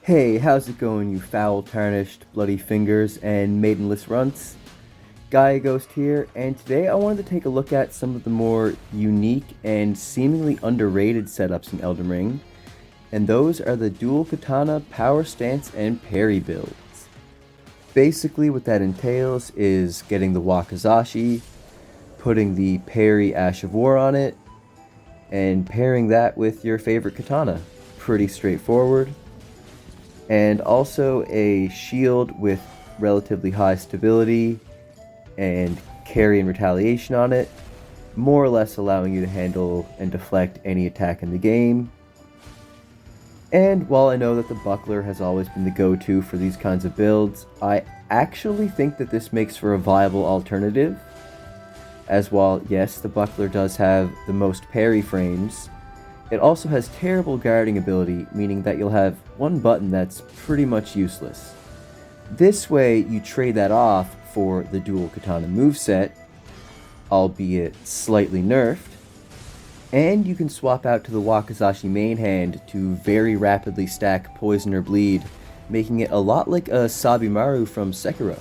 Hey, how's it going, you foul, tarnished, bloody fingers, and maidenless runts? Gaia Ghost here, and today I wanted to take a look at some of the more unique and seemingly underrated setups in Elden Ring, and those are the dual katana, Powerstance, and Parry builds. Basically, what that entails is getting the Wakizashi, putting the Parry Ash of War on it, and pairing that with your favorite katana. Pretty straightforward. And also a shield with relatively high stability and carry and retaliation on it, more or less allowing you to handle and deflect any attack in the game. And while I know that the buckler has always been the go-to for these kinds of builds, I actually think that this makes for a viable alternative. As while, yes, the buckler does have the most parry frames, it also has terrible guarding ability, meaning that you'll have one button that's pretty much useless. This way, you trade that off for the dual katana moveset, albeit slightly nerfed, and you can swap out to the Wakizashi main hand to very rapidly stack poison or bleed, making it a lot like a Sabimaru from Sekiro.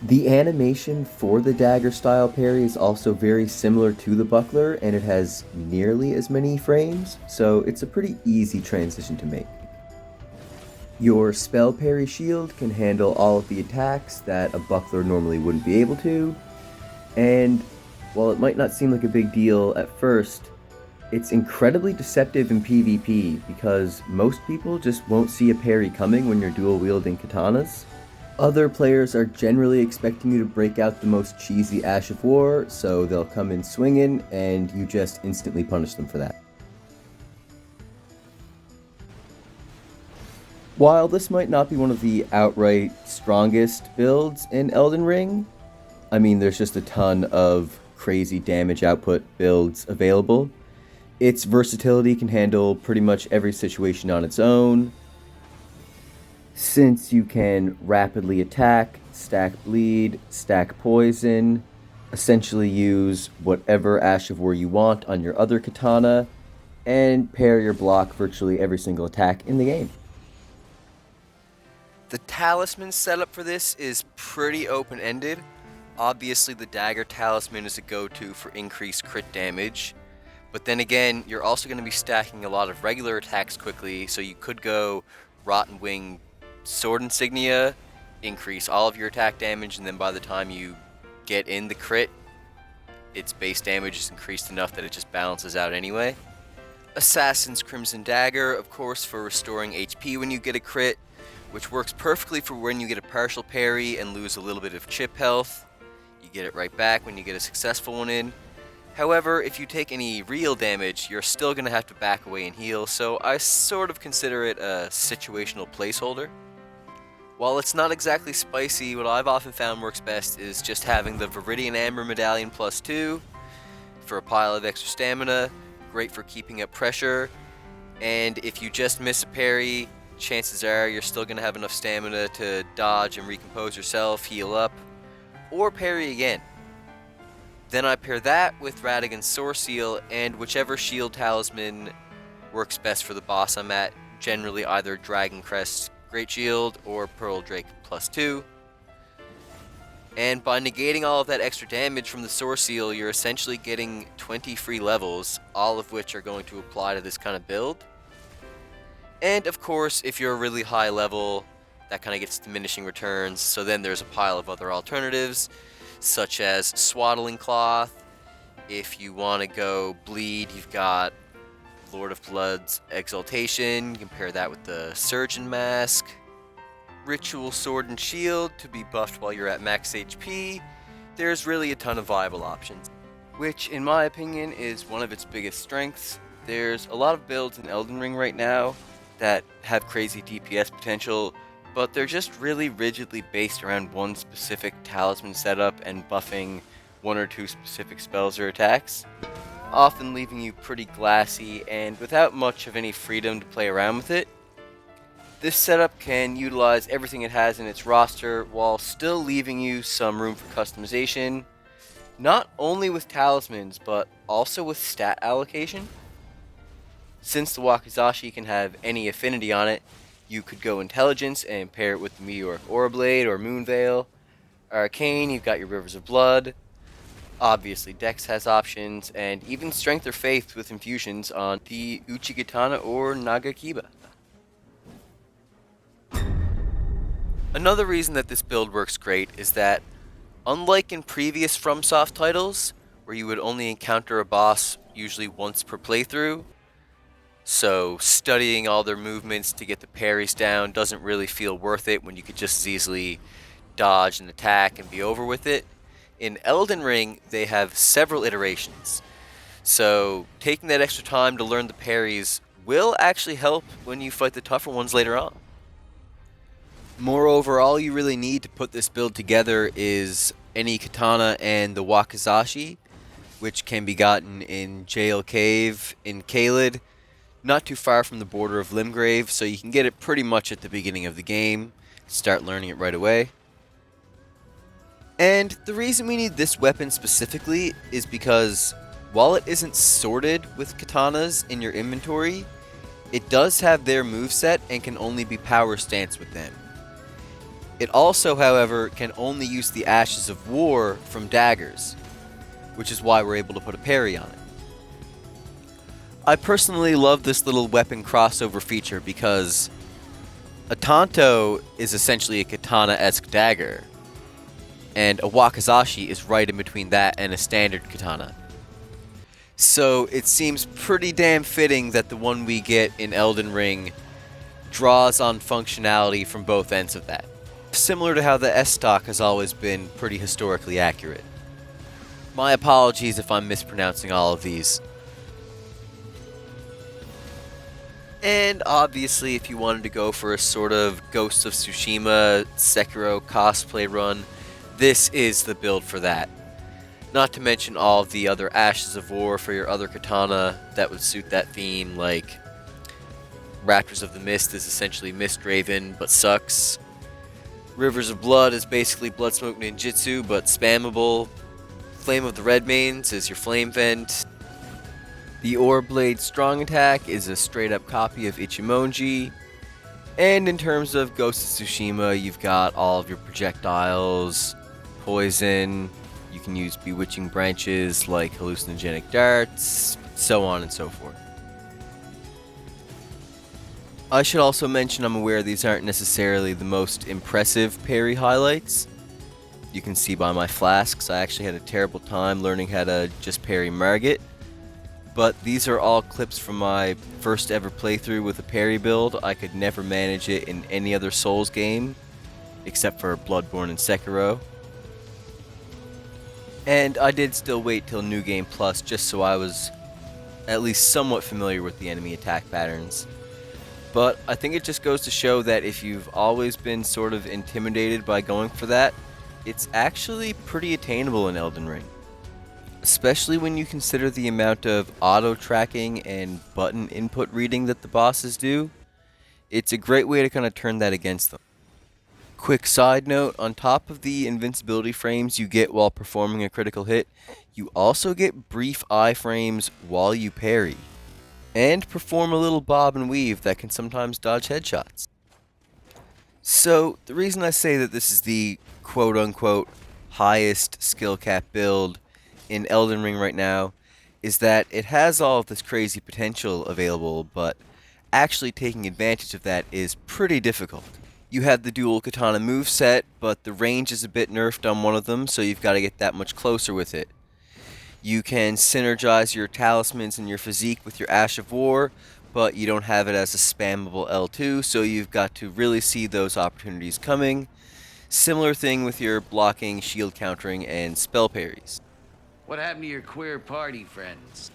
The animation for the dagger style parry is also very similar to the buckler, and it has nearly as many frames, so it's a pretty easy transition to make. Your spell parry shield can handle all of the attacks that a buckler normally wouldn't be able to, and while it might not seem like a big deal at first, it's incredibly deceptive in PvP because most people just won't see a parry coming when you're dual wielding katanas. Other players are generally expecting you to break out the most cheesy Ash of War, so they'll come in swinging, and you just instantly punish them for that. While this might not be one of the outright strongest builds in Elden Ring, I mean, there's just a ton of crazy damage output builds available. Its versatility can handle pretty much every situation on its own, since you can rapidly attack, stack bleed, stack poison, essentially use whatever Ash of War you want on your other katana, and pair your block virtually every single attack in the game. The talisman setup for this is pretty open-ended. Obviously, the dagger talisman is a go-to for increased crit damage, but then again, you're also going to be stacking a lot of regular attacks quickly, so you could go Rotten Wing Sword Insignia, increase all of your attack damage, and then by the time you get in the crit, its base damage is increased enough that it just balances out anyway. Assassin's Crimson Dagger, of course, for restoring HP when you get a crit, which works perfectly for when you get a partial parry and lose a little bit of chip health. You get it right back when you get a successful one in. However, if you take any real damage, you're still going to have to back away and heal, so I sort of consider it a situational placeholder. While it's not exactly spicy, what I've often found works best is just having the Viridian Amber Medallion +2 for a pile of extra stamina, great for keeping up pressure, and if you just miss a parry, chances are you're still going to have enough stamina to dodge and recompose yourself, heal up, or parry again. Then I pair that with Radagon's Soar Seal, and whichever shield talisman works best for the boss I'm at, generally either Dragon Crest Great Shield or Pearl Drake +2. And by negating all of that extra damage from the Soar Seal, you're essentially getting 20 free levels, all of which are going to apply to this kind of build. And of course, if you're a really high level, that kind of gets diminishing returns, so then there's a pile of other alternatives, such as Swaddling Cloth. If you want to go bleed, you've got Lord of Blood's Exaltation, you can pair that with the Surgeon Mask. Ritual Sword and Shield to be buffed while you're at max HP. There's really a ton of viable options, which in my opinion is one of its biggest strengths. There's a lot of builds in Elden Ring right now that have crazy DPS potential, but they're just really rigidly based around one specific talisman setup and buffing one or two specific spells or attacks, often leaving you pretty glassy and without much of any freedom to play around with it. This setup can utilize everything it has in its roster while still leaving you some room for customization, not only with talismans but also with stat allocation. Since the Wakizashi can have any affinity on it, you could go Intelligence and pair it with the Meteoric Aurablade or Moonveil. Arcane, you've got your Rivers of Blood. Obviously, Dex has options, and even Strength or Faith with infusions on the Katana or Nagakiba. Another reason that this build works great is that, unlike in previous FromSoft titles, where you would only encounter a boss usually once per playthrough, so studying all their movements to get the parries down doesn't really feel worth it when you could just as easily dodge and attack and be over with it. In Elden Ring, they have several iterations, so taking that extra time to learn the parries will actually help when you fight the tougher ones later on. Moreover, all you really need to put this build together is any katana and the Wakizashi, which can be gotten in Jail Cave in Caelid, not too far from the border of Limgrave, so you can get it pretty much at the beginning of the game, start learning it right away. And the reason we need this weapon specifically is because while it isn't sorted with katanas in your inventory, it does have their moveset and can only be Powerstance with them. It also, however, can only use the Ashes of War from daggers, which is why we're able to put a parry on it. I personally love this little weapon crossover feature because a Tanto is essentially a katana-esque dagger, and a Wakizashi is right in between that and a standard katana. So it seems pretty damn fitting that the one we get in Elden Ring draws on functionality from both ends of that. Similar to how the S-Stock has always been pretty historically accurate. My apologies if I'm mispronouncing all of these. And obviously, if you wanted to go for a sort of Ghost of Tsushima Sekiro cosplay run, this is the build for that. Not to mention all of the other Ashes of War for your other katana that would suit that theme, like Raptors of the Mist is essentially Mist Raven, but sucks. Rivers of Blood is basically Bloodsmoke Ninjutsu, but spammable. Flame of the Redmanes is your Flame Vent. The Aurablade Strong Attack is a straight up copy of Ichimonji. And in terms of Ghost of Tsushima, you've got all of your projectiles, poison, you can use bewitching branches like hallucinogenic darts, so on and so forth. I should also mention I'm aware these aren't necessarily the most impressive parry highlights. You can see by my flasks, I actually had a terrible time learning how to just parry Margit. But these are all clips from my first ever playthrough with a parry build. I could never manage it in any other Souls game, except for Bloodborne and Sekiro. And I did still wait till New Game Plus just so I was at least somewhat familiar with the enemy attack patterns. But I think it just goes to show that if you've always been sort of intimidated by going for that, it's actually pretty attainable in Elden Ring. Especially when you consider the amount of auto-tracking and button input reading that the bosses do. It's a great way to kind of turn that against them. Quick side note, on top of the invincibility frames you get while performing a critical hit, you also get brief iframes while you parry. And perform a little bob and weave that can sometimes dodge headshots. So, the reason I say that this is the quote-unquote highest skill cap build in Elden Ring right now is that it has all of this crazy potential available, but actually taking advantage of that is pretty difficult. You have the dual katana moveset, but the range is a bit nerfed on one of them, so you've got to get that much closer with it. You can synergize your talismans and your physique with your Ash of War, but you don't have it as a spammable L2, so you've got to really see those opportunities coming. Similar thing with your blocking, shield countering, and spell parries. What happened to your queer party friends?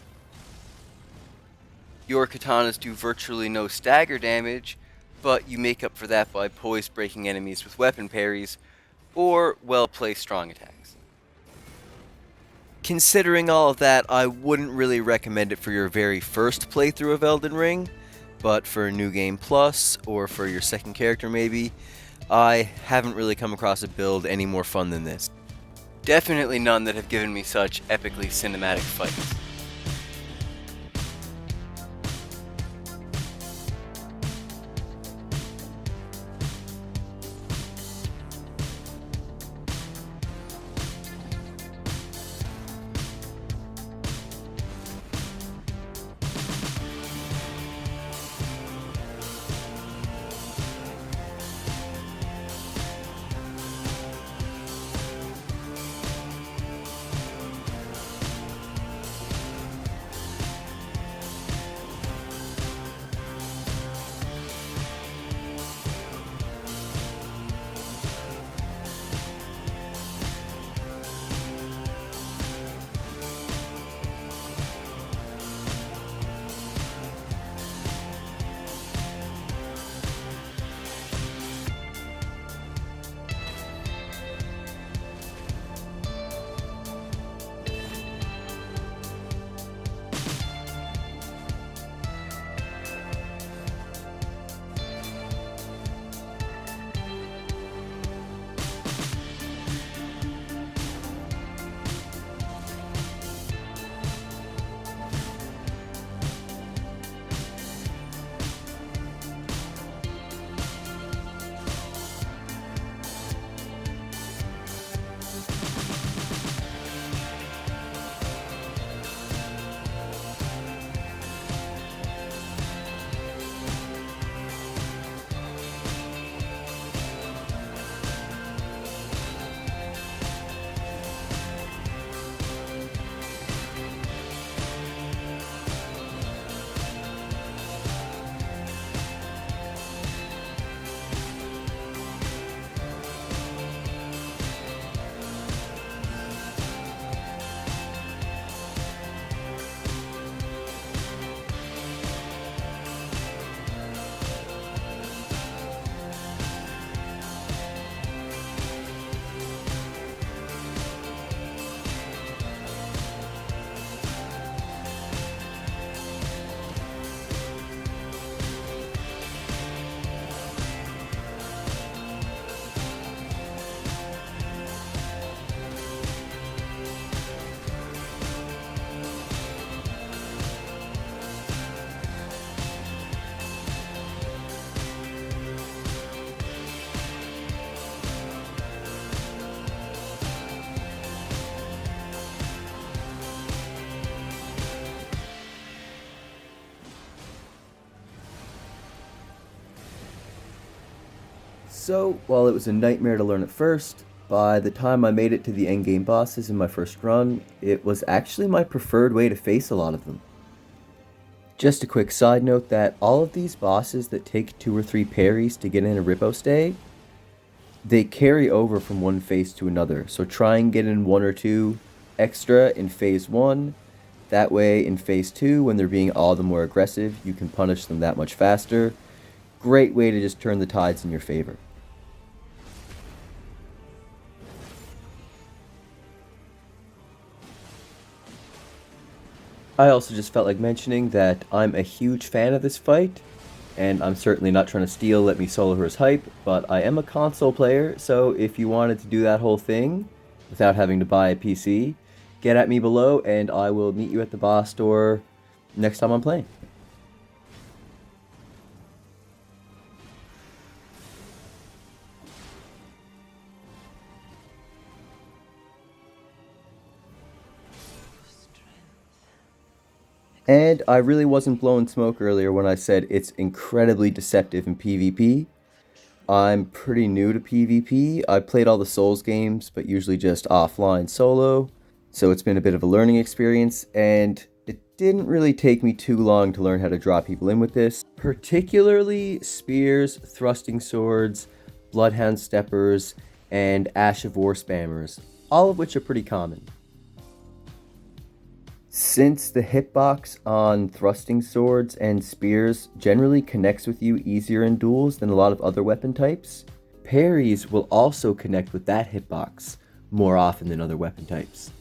Your katanas do virtually no stagger damage, but you make up for that by poise breaking enemies with weapon parries, or well-placed strong attacks. Considering all of that, I wouldn't really recommend it for your very first playthrough of Elden Ring, but for a New Game Plus, or for your second character maybe, I haven't really come across a build any more fun than this. Definitely none that have given me such epically cinematic fights. So, while it was a nightmare to learn at first, by the time I made it to the endgame bosses in my first run, it was actually my preferred way to face a lot of them. Just a quick side note that all of these bosses that take 2 or 3 parries to get in a riposte, they carry over from one phase to another. So try and get in 1 or 2 extra in phase 1. That way in phase 2, when they're being all the more aggressive, you can punish them that much faster. Great way to just turn the tides in your favor. I also just felt like mentioning that I'm a huge fan of this fight, and I'm certainly not trying to steal Let Me Solo Her's hype, but I am a console player, so if you wanted to do that whole thing without having to buy a PC, get at me below and I will meet you at the boss store next time I'm playing. And I really wasn't blowing smoke earlier when I said it's incredibly deceptive in PvP. I'm pretty new to PvP. I played all the Souls games, but usually just offline solo. So it's been a bit of a learning experience, and it didn't really take me too long to learn how to draw people in with this. Particularly spears, thrusting swords, bloodhound steppers, and Ash of War spammers. All of which are pretty common. Since the hitbox on thrusting swords and spears generally connects with you easier in duels than a lot of other weapon types, parries will also connect with that hitbox more often than other weapon types.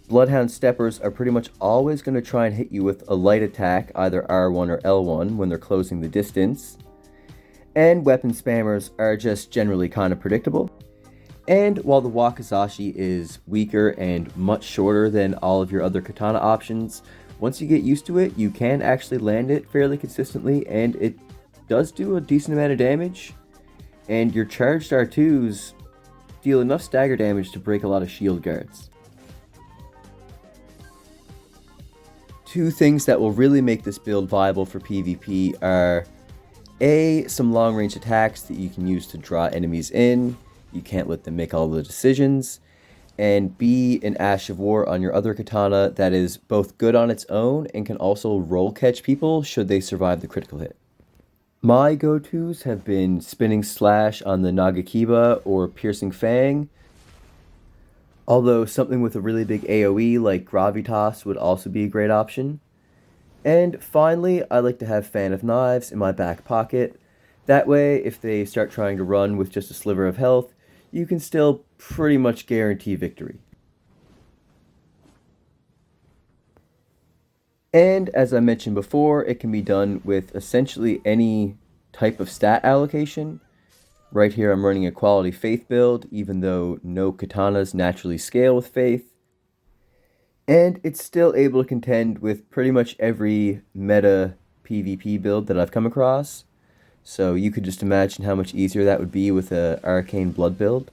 Bloodhound steppers are pretty much always going to try and hit you with a light attack, either R1 or L1 when they're closing the distance, and weapon spammers are just generally kind of predictable. And while the Wakizashi is weaker and much shorter than all of your other katana options, once you get used to it, you can actually land it fairly consistently, and it does do a decent amount of damage. And your charged R2s deal enough stagger damage to break a lot of shield guards. Two things that will really make this build viable for PvP are A, some long range attacks that you can use to draw enemies in. You can't let them make all the decisions. And B, an Ash of War on your other katana that is both good on its own and can also roll catch people should they survive the critical hit. My go-tos have been Spinning Slash on the Nagakiba or Piercing Fang, although something with a really big AoE like Gravitas would also be a great option. And finally, I like to have Fan of Knives in my back pocket. That way, if they start trying to run with just a sliver of health, you can still pretty much guarantee victory. And as I mentioned before, it can be done with essentially any type of stat allocation. Right here I'm running a quality faith build, even though no katanas naturally scale with faith. And it's still able to contend with pretty much every meta PvP build that I've come across. So you could just imagine how much easier that would be with a arcane blood build.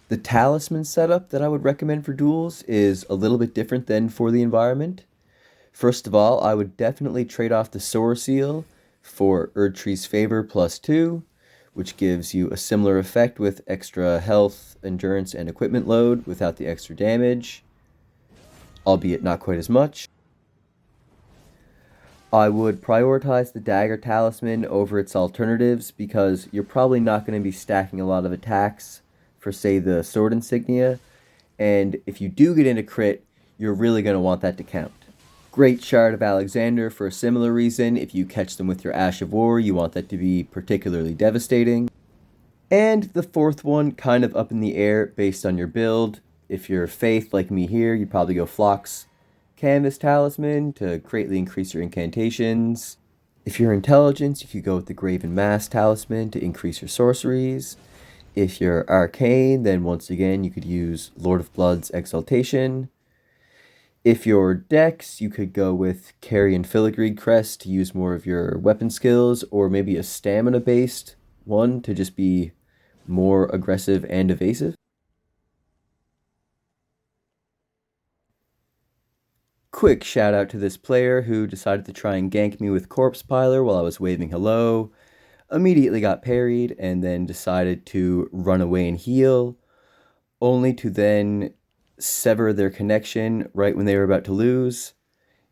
The talisman setup that I would recommend for duels is a little bit different than for the environment. First of all, I would definitely trade off the Soar Seal for Erdtree's Favor +2, which gives you a similar effect with extra health, endurance, and equipment load without the extra damage, albeit not quite as much. I would prioritize the Dagger Talisman over its alternatives because you're probably not going to be stacking a lot of attacks for, say, the Sword Insignia, and if you do get into crit, you're really going to want that to count. Great Shard of Alexander for a similar reason. If you catch them with your Ash of War, you want that to be particularly devastating. And the fourth one, kind of up in the air based on your build. If you're Faith like me here, you probably go Phlox Canvas Talisman to greatly increase your incantations. If you're Intelligence, you could go with the Graven Mask Talisman to increase your sorceries. If you're Arcane, then once again you could use Lord of Blood's Exaltation. If you're Dex, you could go with Carry and Filigreed Crest to use more of your weapon skills, or maybe a stamina based one to just be more aggressive and evasive. Quick shout out to this player who decided to try and gank me with Corpse Piler while I was waving hello. immediately got parried and then decided to run away and heal, only to then sever their connection right when they were about to lose.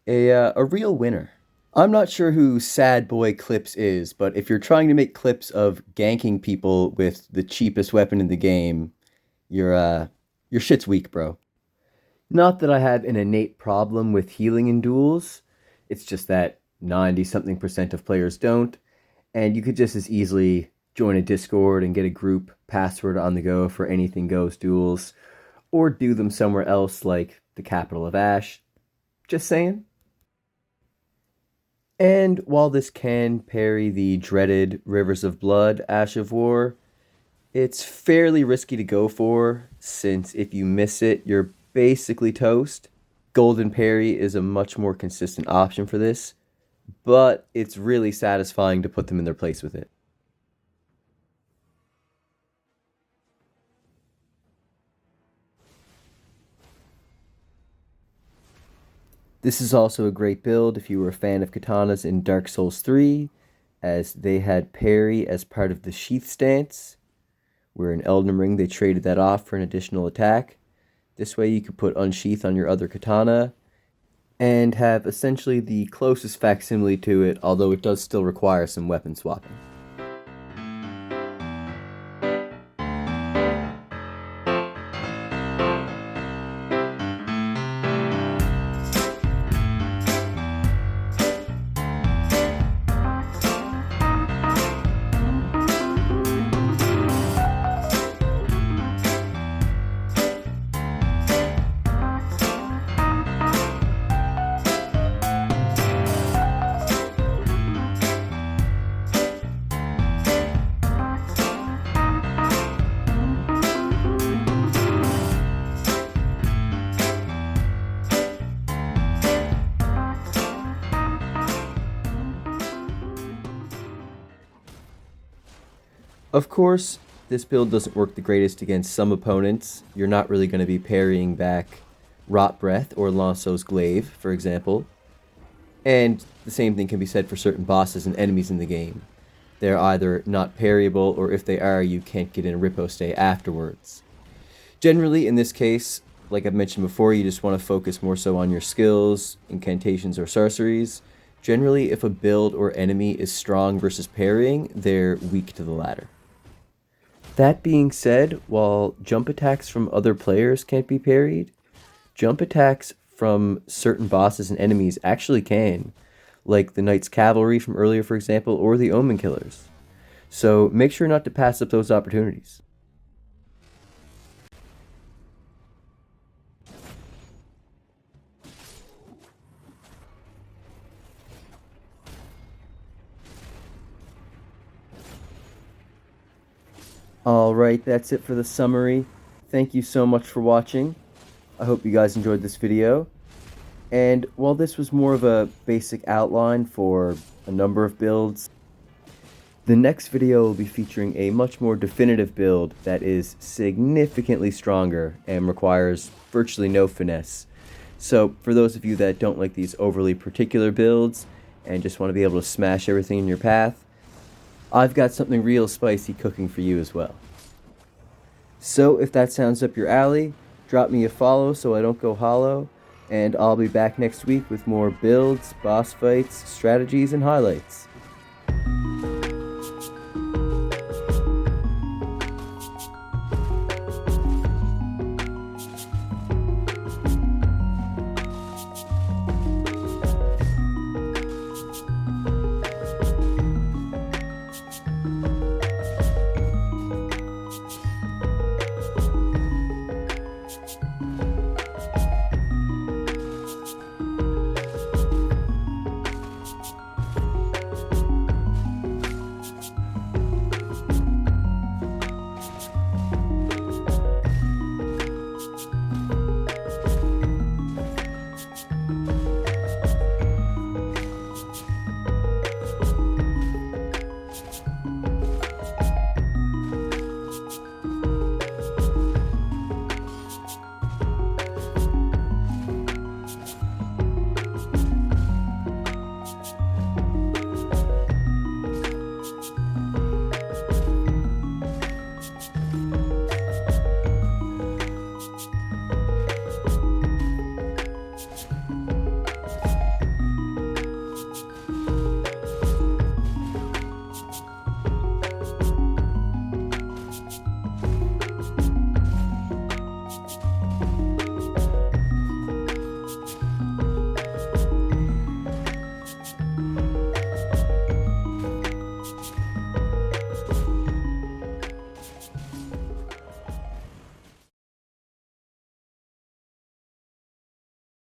A real winner. I'm not sure who Sad Boy Clips is, but if you're trying to make clips of ganking people with the cheapest weapon in the game, your shit's weak, bro. Not that I have an innate problem with healing in duels, it's just that 90-something% of players don't, and you could just as easily join a Discord and get a group password on the go for anything goes duels, or do them somewhere else like the capital of Ash. Just saying. And while this can parry the dreaded Rivers of Blood, Ash of War, it's fairly risky to go for, since if you miss it, you're basically toast. Golden Parry is a much more consistent option for this, but it's really satisfying to put them in their place with it. This is also a great build if you were a fan of katanas in Dark Souls 3, as they had parry as part of the sheath stance, where in Elden Ring they traded that off for an additional attack. This way you could put unsheath on your other katana, and have essentially the closest facsimile to it, although it does still require some weapon swapping. Of course, this build doesn't work the greatest against some opponents. You're not really going to be parrying back Rot Breath or Lanceau's Glaive, for example. And the same thing can be said for certain bosses and enemies in the game. They're either not parryable, or if they are, you can't get in a riposte afterwards. Generally, in this case, like I've mentioned before, you just want to focus more so on your skills, incantations, or sorceries. Generally, if a build or enemy is strong versus parrying, they're weak to the latter. That being said, while jump attacks from other players can't be parried, jump attacks from certain bosses and enemies actually can, like the Knight's Cavalry from earlier, for example, or the Omen Killers. So make sure not to pass up those opportunities. Alright, that's it for the summary. Thank you so much for watching. I hope you guys enjoyed this video. And while this was more of a basic outline for a number of builds, the next video will be featuring a much more definitive build that is significantly stronger and requires virtually no finesse. So for those of you that don't like these overly particular builds and just want to be able to smash everything in your path, I've got something real spicy cooking for you as well. So if that sounds up your alley, drop me a follow so I don't go hollow, and I'll be back next week with more builds, boss fights, strategies, and highlights.